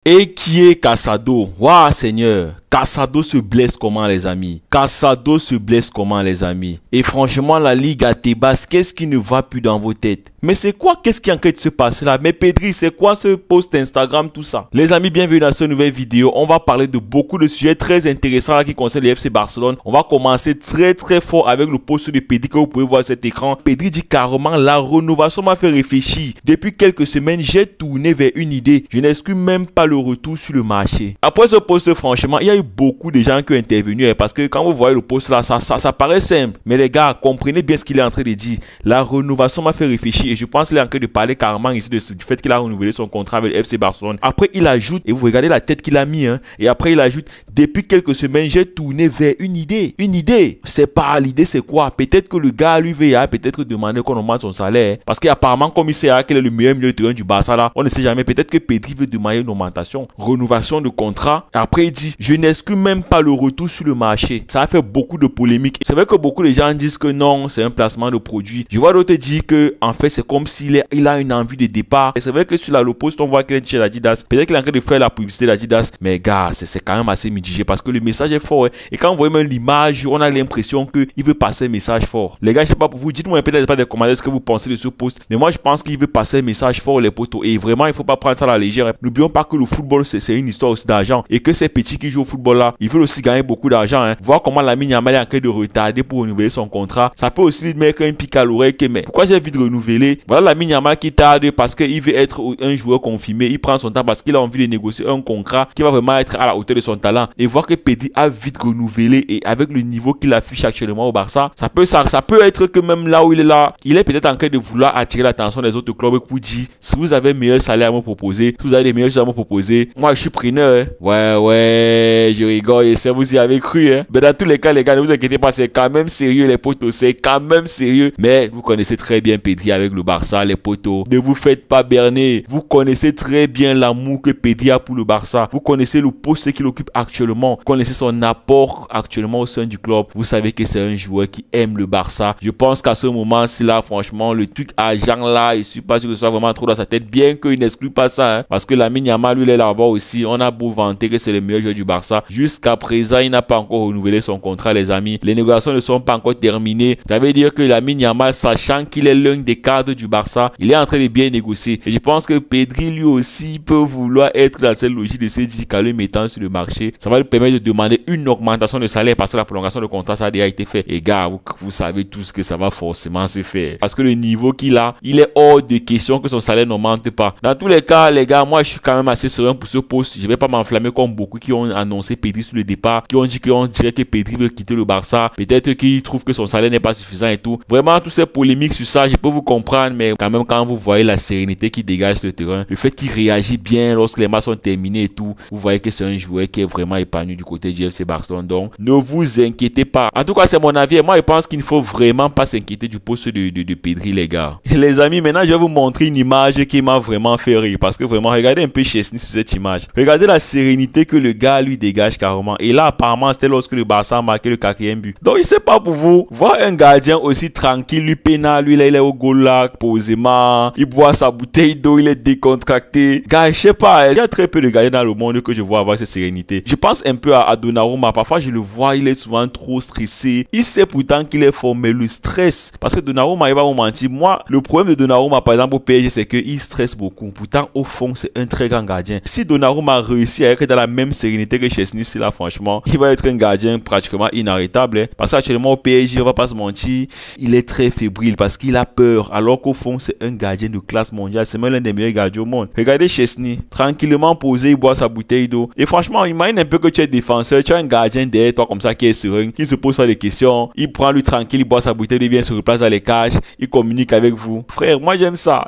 Et qui est Casado? Waouh Seigneur, Casado se blesse comment les amis? Casado se blesse comment les amis? Et franchement la Ligue à Tebas, qu'est-ce qui ne va plus dans vos têtes? Mais c'est quoi? Qu'est-ce qui est en train de se passer là? Mais Pedri, c'est quoi ce post Instagram, tout ça? Les amis, bienvenue dans cette nouvelle vidéo. On va parler de beaucoup de sujets très intéressants là qui concernent le FC Barcelone. On va commencer très fort avec le post de Pedri que vous pouvez voir sur cet écran. Pedri dit carrément, la rénovation m'a fait réfléchir. Depuis quelques semaines, j'ai tourné vers une idée. Je n'exclus même pas le retour sur le marché. Après ce post, franchement, il y a eu beaucoup de gens qui ont intervenu parce que quand vous voyez le post là, ça paraît simple. Mais les gars, comprenez bien ce qu'il est en train de dire. La rénovation m'a fait réfléchir et je pense qu'il est en train de parler carrément ici du fait qu'il a renouvelé son contrat avec le FC Barcelone. Après, il ajoute, et vous regardez la tête qu'il a mis, et après il ajoute, depuis quelques semaines, j'ai tourné vers une idée. Une idée. C'est pas l'idée, c'est quoi? Peut-être que le gars, lui, va peut-être demander qu'on augmente son salaire. Parce qu'apparemment, comme il sait qu'il est le meilleur milieu de terrain du Barça là, on ne sait jamais. Peut-être que Pedri veut demander une augmentation, rénovation de contrat. Et après, il dit, je n'exclus même pas le retour sur le marché. Ça a fait beaucoup de polémiques. C'est vrai que beaucoup de gens disent que non, c'est un placement de produit. Je vois d'autres dire que, en fait, c'est comme s'il a une envie de départ. Et c'est vrai que sur le post, on voit qu'il est chez l'Adidas. Peut-être qu'il est en train de faire la publicité de l'Adidas. Mais gars, c'est quand même assez mitigé parce que le message est fort. Et quand vous voyez même l'image, on a l'impression qu'il veut passer un message fort. Les gars, je sais pas pour vous, dites-moi peut-être pas des commentaires ce que vous pensez de ce post. Mais moi, je pense qu'il veut passer un message fort, les potos. Et vraiment, il faut pas prendre ça à la légère. N'oublions pas que le football, c'est une histoire aussi d'argent. Et que ces petits qui jouent au football là, ils veulent aussi gagner beaucoup d'argent. Voir comment Lamine Yamal est en train de retarder pour renouveler son contrat. Ça peut aussi lui mettre un pic à l'oreille que, mais pourquoi j'ai envie de renouveler? Voilà Lamine Yamal qui tarde parce qu'il veut être un joueur confirmé. Il prend son temps parce qu'il a envie de négocier un contrat qui va vraiment être à la hauteur de son talent. Et voir que Pedri a vite renouvelé et avec le niveau qu'il affiche actuellement au Barça, ça peut être que même là où il est là, il est peut-être en train de vouloir attirer l'attention des autres clubs pour dire, si vous avez un meilleur salaire à me proposer, si vous avez des meilleurs choses à me proposer, moi je suis preneur. Ouais, je rigole et ça vous y avez cru. Mais dans tous les cas, les gars, ne vous inquiétez pas, c'est quand même sérieux les potos, c'est quand même sérieux. Mais vous connaissez très bien Pedri avec le Barça, les potos. Ne vous faites pas berner. Vous connaissez très bien l'amour que Pedri a pour le Barça. Vous connaissez le poste qu'il occupe actuellement. Vous connaissez son apport actuellement au sein du club. Vous savez que c'est un joueur qui aime le Barça. Je pense qu'à ce moment-ci là, franchement, le truc argent là, je suis pas sûr que ce soit vraiment trop dans sa tête, bien qu'il n'exclut pas ça. Parce que Lamine Yamal, lui, il est là-bas aussi. On a beau vanter que c'est le meilleur joueur du Barça. Jusqu'à présent, il n'a pas encore renouvelé son contrat, les amis. Les négociations ne sont pas encore terminées. Ça veut dire que Lamine Yamal, sachant qu'il est l'un des cadres du Barça, il est en train de bien négocier. Et je pense que Pedri, lui aussi, peut vouloir être dans cette logique de se dire qu'en le mettant sur le marché, ça va lui permettre de demander une augmentation de salaire parce que la prolongation de contrat, ça a déjà été fait. Et gars, vous savez tous que ça va forcément se faire. Parce que le niveau qu'il a, il est hors de question que son salaire n'augmente pas. Dans tous les cas, les gars, moi, je suis quand même assez serein pour ce poste. Je vais pas m'enflammer comme beaucoup qui ont annoncé Pedri sur le départ, qui ont dit qu'on dirait que Pedri veut quitter le Barça. Peut-être qu'ils trouvent que son salaire n'est pas suffisant et tout. Vraiment, toutes ces polémiques sur ça, je peux vous comprendre, mais quand même, quand vous voyez la sérénité qui dégage sur le terrain, le fait qu'il réagit bien lorsque les matchs sont terminés et tout, vous voyez que c'est un joueur qui est vraiment épanoui du côté du FC Barcelone. Donc, ne vous inquiétez pas. En tout cas, c'est mon avis. Et moi, je pense qu'il ne faut vraiment pas s'inquiéter du poste de Pedri, les gars. Et les amis, maintenant, je vais vous montrer une image qui m'a vraiment fait rire. Parce que vraiment, regardez un peu Chesney sur cette image. Regardez la sérénité que le gars lui dégage carrément. Et là, apparemment, c'était lorsque le Barça a marqué le 4e but. Donc, je sais pas pour vous, voir un gardien aussi tranquille, lui peinard, lui là, il est au goal là, posément. Il boit sa bouteille d'eau, il est décontracté. Gars, je sais pas, il y a très peu de gardiens dans le monde que je vois avoir cette sérénité. Je pense un peu à Donnarumma. Parfois, je le vois, il est souvent trop stressé. Il sait pourtant qu'il est fort, mais le stress. Parce que Donnarumma, il va vous mentir. Moi, le problème de Donnarumma, par exemple, au PSG, c'est qu'il stresse beaucoup. Pourtant, au fond, c'est un très grand gardien. Si Donnarumma réussit à être dans la même sérénité que Chesney, là, franchement, il va être un gardien pratiquement inarrêtable. Parce qu'actuellement, au PSG, on va pas se mentir, il est très fébrile parce qu'il a peur. Alors qu'au fond, c'est un gardien de classe mondiale. C'est même l'un des meilleurs gardiens au monde. Regardez Chesney, tranquillement posé, il boit sa bouteille d'eau. Et franchement, imagine un peu que tu es défenseur, tu as un gardien derrière toi comme ça qui est serein, qui se pose pas de questions, il prend lui tranquille, il boit sa bouteille, il vient se replace dans les cages, il communique avec vous. Frère, moi j'aime ça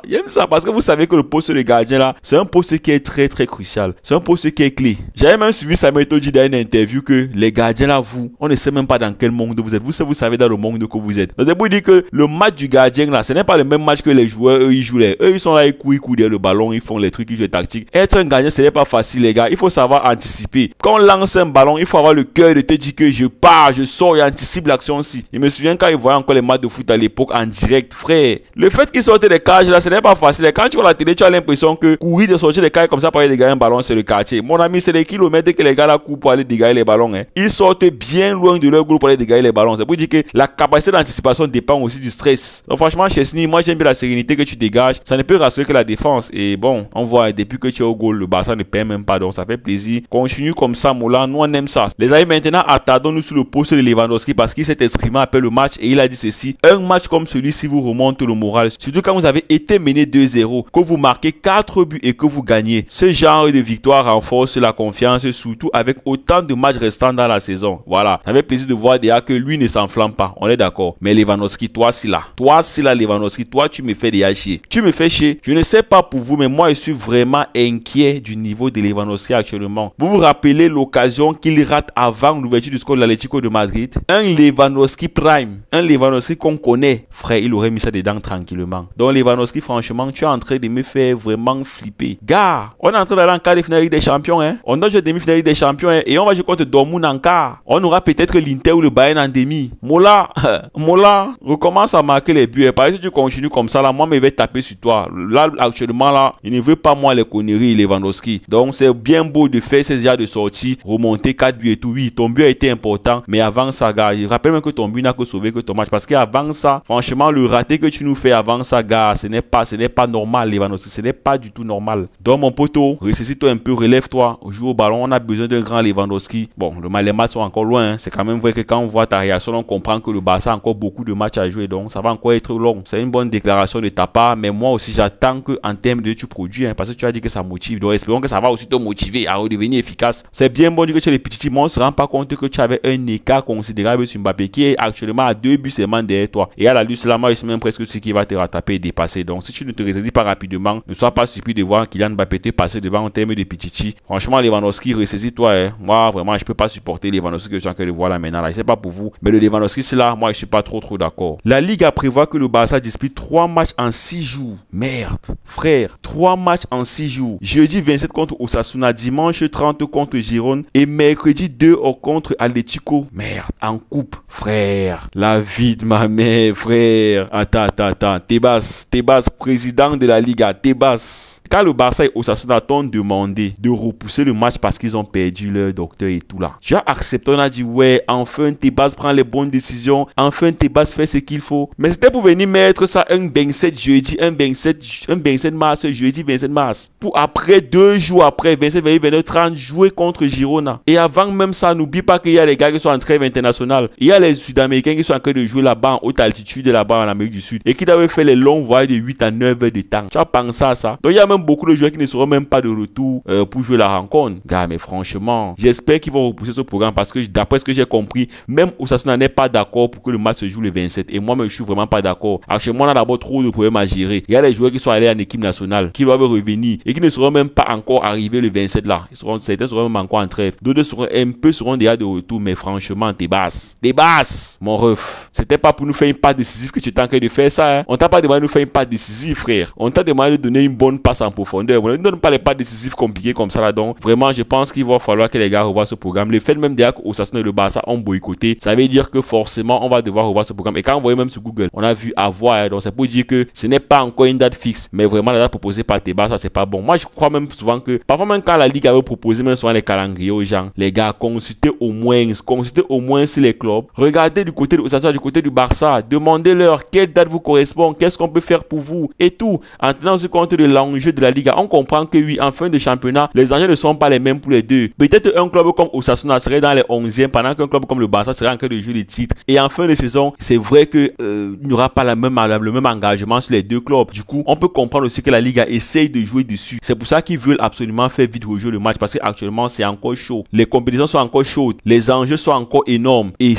parce que vous savez que le poste de gardien là, c'est un poste qui est très crucial. C'est un poste qui est clé. J'avais même suivi Samuel Eto'o dit dans une interview que les gardiens là, on ne sait même pas dans quel monde vous êtes. Vous savez dans le monde que vous êtes. Donc c'est pour dire que le match du gardien là, ce n'est pas le même match que les joueurs, eux ils jouent eux ils sont là, ils courent derrière le ballon, ils font les trucs, ils jouent les tactiques. Être un gardien, ce n'est pas facile les gars. Il faut savoir anticiper. Quand lance un ballon, il faut avoir le cœur de te dire que je pars, je sors et anticipe l'action-ci. Je me souviens quand il voyait encore les matchs de foot à l'époque en direct, frère. Le fait qu'il sortait des cages là, ce n'est pas facile. Quand tu vois la télé, tu as l'impression que courir de sortir des cages comme ça pour aller dégager un ballon, c'est le quartier. Mon ami, c'est des kilomètres que les gars là courent pour aller dégager les ballons. Hein. Ils sortent bien loin de leur groupe pour aller dégager les ballons. C'est pour dire que la capacité d'anticipation dépend aussi du stress. Donc franchement, Chesney, moi j'aime bien la sérénité que tu dégages. Ça ne peut rassurer que la défense. Et bon, on voit depuis que tu es au goal, le Barça ne perd même pas. Donc ça fait plaisir. Continue comme ça, Mola. Nous on aime ça. Les amis, maintenant attardons-nous sur le poste de Lewandowski parce qu'il s'est exprimé après le match et il a dit ceci: un match comme celui-ci vous remonte le moral, surtout quand vous avez été mené 2-0, que vous marquez 4 buts et que vous gagnez. Ce genre de victoire renforce la confiance, surtout avec autant de matchs restants dans la saison. Voilà, ça fait plaisir de voir déjà que lui ne s'enflamme pas, on est d'accord. Mais Lewandowski, toi c'est là Lewandowski, toi tu me fais déjà chier. Tu me fais chier. Je ne sais pas pour vous, mais moi je suis vraiment inquiet du niveau de Lewandowski actuellement. Vous vous rappelez l'occasion qu'il rate avant l'ouverture du score de l'Atlético de Madrid? Un Lewandowski prime, un Lewandowski qu'on connaît. Frère, il aurait mis ça dedans tranquillement. Donc Lewandowski, franchement, tu es en train de me faire vraiment flipper. Gars, on est en train d'aller en quart de finale des champions, hein. On doit jouer demi-finale des champions, hein. Et on va jouer contre Dortmund en quart. On aura peut-être l'Inter ou le Bayern en demi. Mola, recommence à marquer les buts. Parce que si tu continues comme ça, là, moi, je vais taper sur toi. Là, actuellement, là, il ne veut pas moi les conneries, Lewandowski. Donc, c'est bien beau de faire ces genres de sorties, remonter 4 buts et tout. Oui, ton but a été important. Mais avant ça, gars, je rappelle même que ton but n'a que sauvé que ton match. Parce qu'avant ça, franchement, le raté que tu nous fais avant ça, gars, ce n'est pas normal, Lewandowski. Ce n'est pas du tout normal. Donc, mon poteau, ressaisis-toi un peu, relève-toi, joue au ballon. On a besoin d'un grand Lewandowski. Bon, les matchs sont encore loin. Hein. C'est quand même vrai que quand on voit ta réaction, on comprend que le Barça a encore beaucoup de matchs à jouer. Donc, ça va encore être long. C'est une bonne déclaration de ta part. Mais moi aussi, j'attends qu'en termes de tu produis, hein, parce que tu as dit que ça motive. Donc, espérons que ça va aussi te motiver à redevenir efficace. C'est bien bon de que tu es les petits mais on ne se rend pas compte que tu avais un écart considérable sur Mbappé qui est actuellement à 2 buts seulement derrière toi. Et à la lutte, là, moi, je suis même presque ce qui va te rattraper et dépasser. Donc, si tu ne te ressaisis pas rapidement, ne sois pas surpris de voir Kylian Mbappé te passer devant en termes de Pichichi. Franchement, Lewandowski, ressaisis-toi. Hein. Moi, vraiment, je peux pas supporter Lewandowski que je suis en train de voir là maintenant. Là. Je sais pas pour vous, mais le Lewandowski, c'est là, moi, je suis pas trop d'accord. La Ligue a prévoit que le Barça dispute 3 matchs en 6 jours. Merde, frère, 3 matchs en 6 jours. Jeudi 27 contre Osasuna, dimanche 30 contre Girone et mercredi 2 contre Atlético. Merde, en coupe, frère. La vie de ma mère, frère. Attends. Tebas, président de la Liga, Tebas. Quand le Barça et Osasuna t'ont demandé de repousser le match parce qu'ils ont perdu leur docteur et tout là, tu as accepté, on a dit ouais, enfin Tebas prend les bonnes décisions, enfin Tebas fait ce qu'il faut. Mais c'était pour venir mettre ça un 27 jeudi, un 27 mars, jeudi 27 mars. Pour après, 2 jours après, 27, 29, 30, jouer contre Girona. Et avant même ça, n'oublie pas qu'il y a les gars qui sont en trêve internationale. Il y a les Sud-Américains qui sont en train de jouer là-bas en haute altitude, là-bas en Amérique du Sud. Et qui doivent faire les longs voyages de 8 à 9 heures de temps. Tu as pensé à ça? Donc il y a même beaucoup de joueurs qui ne seront même pas de retour pour jouer la rencontre. Gars, mais franchement, j'espère qu'ils vont repousser ce programme parce que d'après ce que j'ai compris, même Osasuna n'est pas d'accord pour que le match se joue le 27. Et moi-même, je suis vraiment pas d'accord. Actuellement, on a d'abord trop de problèmes à gérer. Il y a des joueurs qui sont allés en équipe nationale, qui doivent revenir et qui ne seront même pas encore arrivés le 27 là. Certains seront même encore en trêve. D'autres seront déjà de retour, mais franchement, t'es basse, mon ref. C'était pas pour nous faire une passe décisive que tu étais en train de faire ça. Hein. On t'a pas demandé de nous faire une passe décisive, frère. On t'a demandé de donner une bonne passe en profondeur. On ne donne pas les passes décisives compliquées comme ça là. Donc, vraiment, je pense qu'il va falloir que les gars revoient ce programme. Le fait même déjà qu'Osasuna et le Barça ont boycotté, ça veut dire que forcément, on va devoir revoir ce programme. Et quand on voit même sur Google, on a vu avoir. Hein. Donc, c'est pour dire que ce n'est pas encore une date fixe. Mais vraiment, la date proposée par Tebas, ça, c'est pas bon. Moi, je crois même souvent que, parfois même quand la Ligue avait proposé même souvent les calendriers aux gens, les gars, consultez au moins sur les clubs. Regardez du côté de Osasuna, du côté du Barça. Demandez-leur quelle date vous correspond, qu'est-ce qu'on peut faire pour vous et tout. En tenant compte de l'enjeu de la Ligue, on comprend que oui, en fin de championnat, les enjeux ne sont pas les mêmes pour les deux. Peut-être un club comme Osasuna serait dans les 11e pendant qu'un club comme le Barça serait en train de jouer les titres. Et en fin de saison, c'est vrai que il n'y aura pas le même engagement sur les deux clubs. Du coup, on peut comprendre aussi que la Liga essaye de jouer dessus. C'est pour ça qu'ils veulent absolument faire vite rejouer le match parce qu'actuellement, c'est encore chaud. Les compétitions sont encore chaudes. Les enjeux sont encore énormes. Et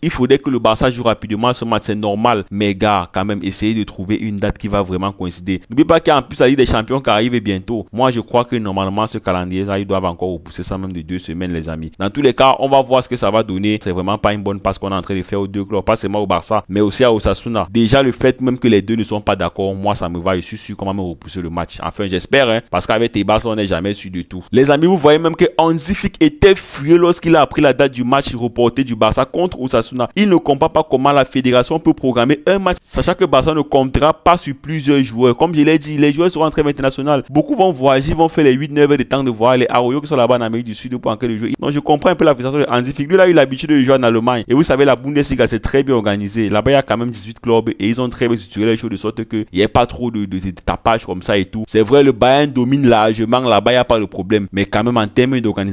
il faudrait que le Barça joue rapidement ce match. C'est normal. Mais gars, quand même, essayez de trouver une date qui va vraiment coïncider. N'oubliez pas qu'en plus, la Ligue des Champions qui arrive bientôt. Moi, je crois que normalement, ce calendrier-là, ils doivent encore repousser ça même de 2 semaines, les amis. Dans tous les cas, on va voir ce que ça va donner. C'est vraiment pas une bonne passe qu'on est en train de faire aux deux clubs. Pas seulement au Barça, mais aussi à Osasuna. Déjà, le fait même que les deux ne sont pas d'accord, moi, ça me va. Je suis sûr qu'on va me repousser le match. Enfin, j'espère, hein, parce qu'avec Tebas, on n'est jamais sûr du tout. Les amis, vous voyez même que Hans Hansi Flick était furieux lorsqu'il a appris la date du match reporté du Barça contre Osasuna. Il ne comprend pas comment la fédération peut programmer un match, sachant que Barça ne comptera pas sur plusieurs joueurs. Comme je l'ai dit, les joueurs seront en trêve internationale. Beaucoup vont voyager, vont faire les 8-9 heures de temps de voir les Arroyo qui sont là-bas en Amérique du Sud pour enquêter le jeu. Donc je comprends un peu la frustration de Hansi Flick. Lui, là, il a l'habitude de jouer en Allemagne. Et vous savez, la Bundesliga, c'est très bien organisé. Là-bas, il y a quand même 18 clubs et ils ont très bien structuré les choses de sorte qu'il n'y ait pas trop de tapage comme ça et tout. C'est vrai, le Bayern domine largement. Là-bas, il n'y a pas de problème. Mais quand même, en termes d'organisation,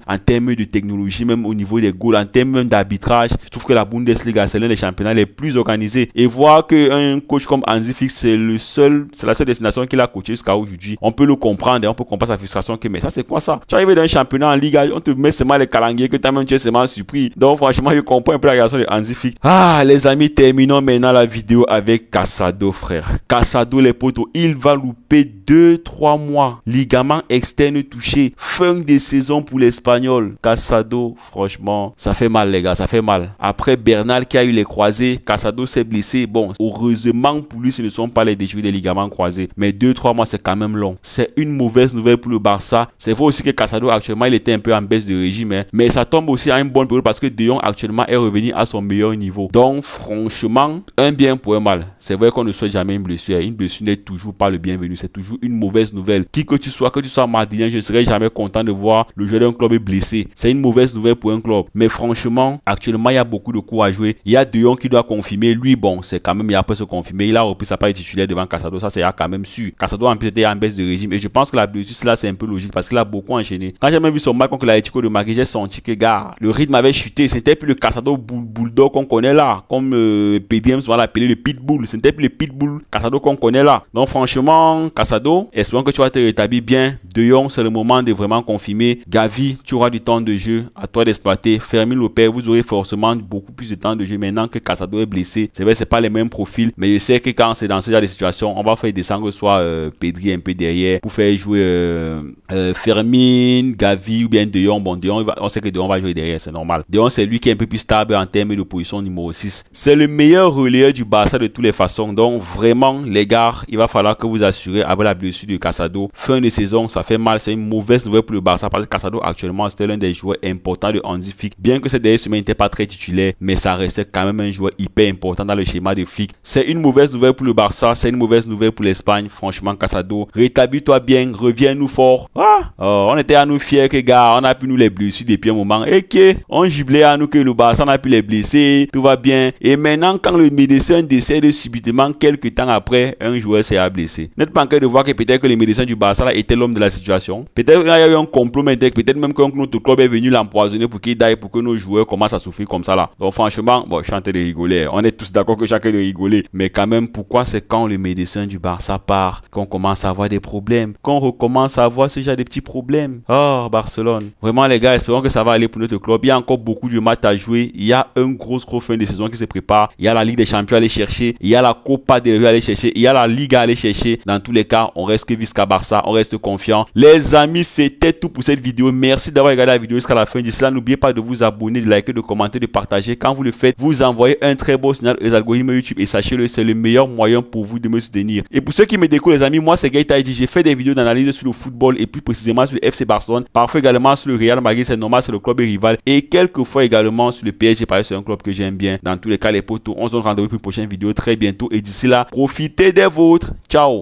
en termes de technologie, même au niveau des goals, en termes d'arbitrage, je trouve que la Bundesliga, c'est l'un des championnats les plus organisés. Et voir qu'un coach comme Hansi Flick, c'est la seule destination qu'il a coaché jusqu'à aujourd'hui, on peut le comprendre et on peut comprendre sa frustration. Mais ça, c'est quoi ça? Tu arrives dans un championnat en Liga, on te met seulement les calanguiers que toi-même tu es seulement surpris. Donc, franchement, je comprends un peu la réaction de Hansi Flick. Ah, les amis, terminons maintenant la vidéo avec Casado, frère. Casado, les potos, il va louper 2-3 mois. Ligament externe touché. Fin de saison pour l'Espagnol. Casado, franchement, ça fait mal, les gars, ça fait mal. Après Bernal qui a eu les croisés, Casado s'est blessé. Bon, heureusement pour lui, ce ne sont pas les déchirures des ligaments croisés. Mais 2-3 mois, c'est quand même long. C'est une mauvaise nouvelle pour le Barça. C'est vrai aussi que Casado, actuellement, il était un peu en baisse de régime. Hein. Mais ça tombe aussi à une bonne période parce que De Jong, actuellement, est revenu à son meilleur niveau. Donc, franchement, un bien pour un mal. C'est vrai qu'on ne souhaite jamais une blessure. Une blessure n'est toujours pas le bienvenu. C'est toujours une mauvaise nouvelle. Qui que tu sois madrilène, je ne serais jamais content de voir le joueur d'un club blessé. C'est une mauvaise nouvelle pour un club. Mais franchement, actuellement, il y a beaucoup de coups à jouer. Il y a De Jong qui doit confirmer. Lui, bon, c'est quand même, il a pas se confirmer. Il a repris sa part titulaire devant Casado. Ça, c'est quand même sûr. Casado, en plus, était en baisse de régime. Et je pense que la blessure, là, c'est un peu logique parce qu'il a beaucoup enchaîné. Quand j'ai même vu son match contre l'Atlético de Madrid, j'ai senti que, gars, le rythme avait chuté. C'était plus le Casado bulldog qu'on connaît là. Comme PDM souvent l'appelé le pitbull. C'était plus le pitbull Casado qu'on connaît là. Donc, franchement, Casado, espérons que tu vas te rétablir bien. De Jong, c'est le moment de vraiment confirmer. Gavi, tu auras du temps de jeu. À toi d'exploiter. Fermin Lopez, vous aurez forcément beaucoup plus de temps de jeu maintenant que Casado est blessé. C'est vrai, c'est pas les mêmes profils. Mais je sais que quand c'est dans ce genre de situation, on va faire descendre soit Pedri un peu derrière pour faire jouer Fermin, Gavi ou bien De Jong. Bon, De Jong, on sait que De Jong va jouer derrière, c'est normal. De Jong, c'est lui qui est un peu plus stable en termes de position numéro 6. C'est le meilleur relayeur du Barça de toutes les façons. Donc, vraiment, les gars, il va falloir que vous assurez avec la blessure de Casado. Fin de saison, ça fait mal. C'est une mauvaise nouvelle pour le Barça parce que Casado, actuellement, c'était l'un des joueurs importants de Hansi Flick. Bien que cette dernière semaine n'était pas très titulaire, mais ça restait quand même un joueur hyper important dans le schéma de Flick. C'est une mauvaise nouvelle pour le Barça. C'est une mauvaise nouvelle pour l'Espagne. Franchement, Casado, rétablis-toi bien. Reviens-nous fort. On était à nous fiers que, gars, on a pu nous les blessures depuis un moment. Et que, on jubilait à nous que le Barça n'a pu les blesser. Tout va bien. Et maintenant, quand le médecin décède subitement, quelques temps après, un joueur s'est blessé. N'êtes pas en train de voir que peut-être que les médecins du Barça là, étaient l'homme de la situation. Peut-être qu'il y a eu un complot, mais peut-être même que notre club est venu l'empoisonner pour qu'il aille, pour que nos joueurs commencent à souffrir comme ça là. Donc franchement, bon, je suis en train de rigoler. On est tous d'accord que chacun de rigoler. Mais quand même, pourquoi c'est quand le médecin du Barça part qu'on commence à avoir des problèmes, qu'on recommence à avoir ce genre de petits problèmes? Oh, Barcelone. Vraiment les gars, espérons que ça va aller pour notre club. Il y a encore beaucoup de matchs à jouer. Il y a un gros fin de saison qui se prépare. Il y a la Ligue des Champions à aller chercher. Il y a la Copa del Rey à aller chercher. Il y a la Liga à aller chercher. Dans tous les cas, on reste que Visca Barça. On reste confiant. Les amis, c'était tout pour cette vidéo. Merci d'avoir regardé la vidéo jusqu'à la fin. D'ici là, n'oubliez pas de vous abonner, de liker, de commenter, de partager. Quand vous le faites, vous envoyez un très beau signal aux algorithmes YouTube. Et sachez-le, c'est le meilleur moyen pour vous de me soutenir. Et pour ceux qui me découvrent, les amis, moi c'est Gaël Taïdi. J'ai fait des vidéos d'analyse sur le football et plus précisément sur le FC Barcelone. Parfois également sur le Real Madrid, c'est normal, c'est le club rival. Et quelquefois également sur le PSG, parce que c'est un club que j'aime bien. Dans tous les cas, les potos, on se donne rendez-vous pour une prochaine vidéo très bientôt. Et d'ici là, profitez des vôtres. Ciao.